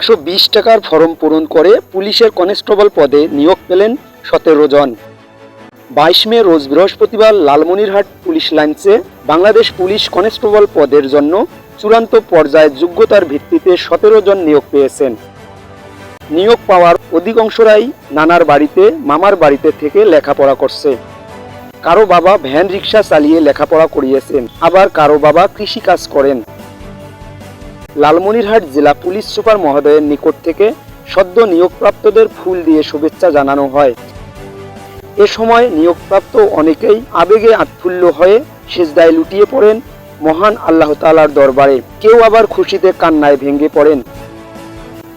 120 টাকার ফর্ম পূরণ করে পুলিশের কনস্টেবল পদে নিয়োগ পেলেন 17 জন। 22 মে রোজ বৃহস্পতিবার লালমনিরহাট পুলিশ লাইন্সে বাংলাদেশ পুলিশ কনস্টেবল পদের জন্য চূড়ান্ত পর্যায়ে যোগ্যতার ভিত্তিতে 17 জন নিয়োগ পেয়েছেন। নিয়োগ পাওয়ার অধিকাংশরাই নানার বাড়িতে, মামার বাড়িতে থেকে লেখাপড়া করছে। কারো বাবা ভ্যান রিক্সা চালিয়ে লেখাপড়া করিয়েছেন, আবার কারো বাবা কৃষি কাজ করেন। লালমনিরহাট জেলা পুলিশ সুপার মহোদয়ের নিকট থেকে সদ্য নিয়োগপ্রাপ্তদের ফুল দিয়ে শুভেচ্ছা জানানো হয়। এ সময় নিয়োগপ্রাপ্ত অনেকেই আবেগে আত্মুল্ল হয়ে সিজদায় লুটিয়ে পড়েন মহান আল্লাহ তাআলার দরবারে, কেউ আবার খুশিতে কান্নায় ভেঙে পড়েন।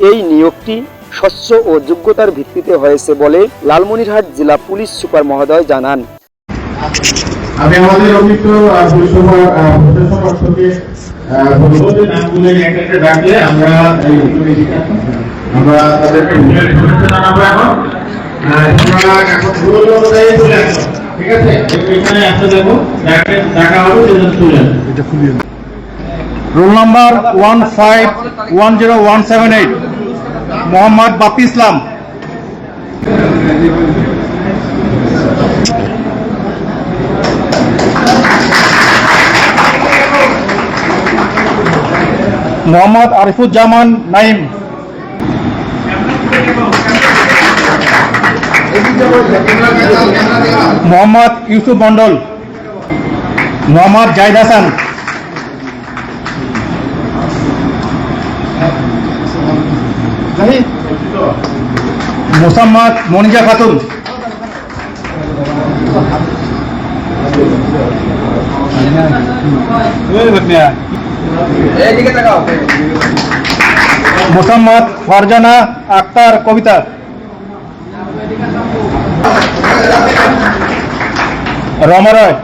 এই নিয়োগটি স্বচ্ছ ও যোগ্যতার ভিত্তিতে হয়েছে বলে লালমনিরহাট জেলা পুলিশ সুপার মহোদয় জানান। আমি আমাদের অভিজ্ঞ পুলিশ সুপারকে বলবো যে নামগুলো একটা ডাকলে আমরা তাদেরকে শুভেচ্ছা জানাবো। এখন রুল অনুযায়ী চলে আসো, ঠিক আছে? এখানে আসতে দেবো, ডাকা হবে সেজন্য চলে আসো। রোল নাম্বার 1510178 মোহাম্মদ বাপ্পি ইসলাম। মোহাম্মদ আরিফুজ্জামান নাইম। মোহাম্মদ ইউসুফ মন্ডল। মোহাম্মদ জাহিদ হাসান। মোসাম্মদ মনিজা খাতুন। মোসাম্মদ ফারজানা আক্তার কবিতা। রমা রয়।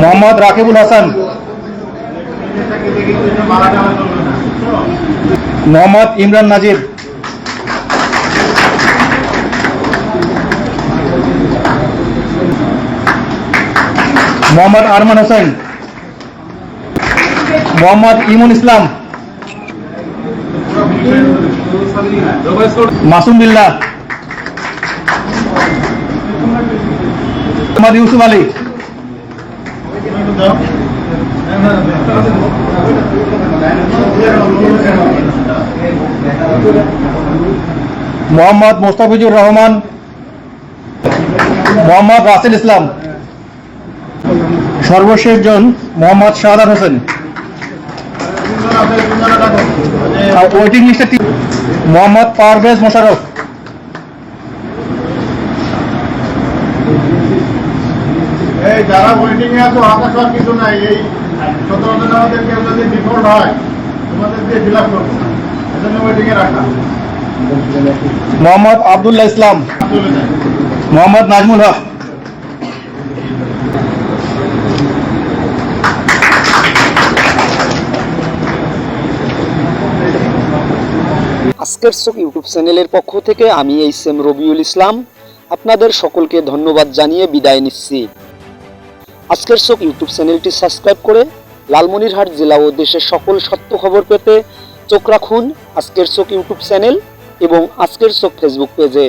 মোহাম্মদ রাকিবুল হাসান। মোহাম্মদ ইমরান নাজির। মোহাম্মদ আরমান হোসেন। মোহাম্মদ ইমন ইসলাম। মাসুম বিল্লাহ। মোহাম্মদ ইউসুফ আলী। মোহাম্মদ মোস্তাফিজুর রহমান। মোহাম্মদ রাসেল ইসলাম। সর্বশেষ জন মোহাম্মদ শাহাদাত হোসেন। ওয়েটিং লিস্টে মোহাম্মদ পারভেজ মোশাররফ। যারা ওয়েটিং এ আছো হতাশার কিছু নাই। এই 17 জন আমাদের কেউ যদি ডিফল্ট হয় তোমাদের দিয়ে ফিল আপ করবো, এজন্য ওয়েটিং এ রাখা। মোহাম্মদ আব্দুল্লাহ ইসলাম। মোহাম্মদ নাজমুল হক। আজকের চোখ ইউটিউব চ্যানেলের পক্ষ থেকে আমি এইচএম রবিউল ইসলাম আপনাদের সকলকে ধন্যবাদ জানিয়ে বিদায় নিচ্ছি। আজকের চোখ ইউটিউব চ্যানেলটি সাবস্ক্রাইব করে লালমনিরহাট জেলা ও দেশের সকল সত্য খবর পেতে চোখ রাখুন আজকের চোখ ইউটিউব চ্যানেল এবং আজকের চোখ ফেসবুক পেজে।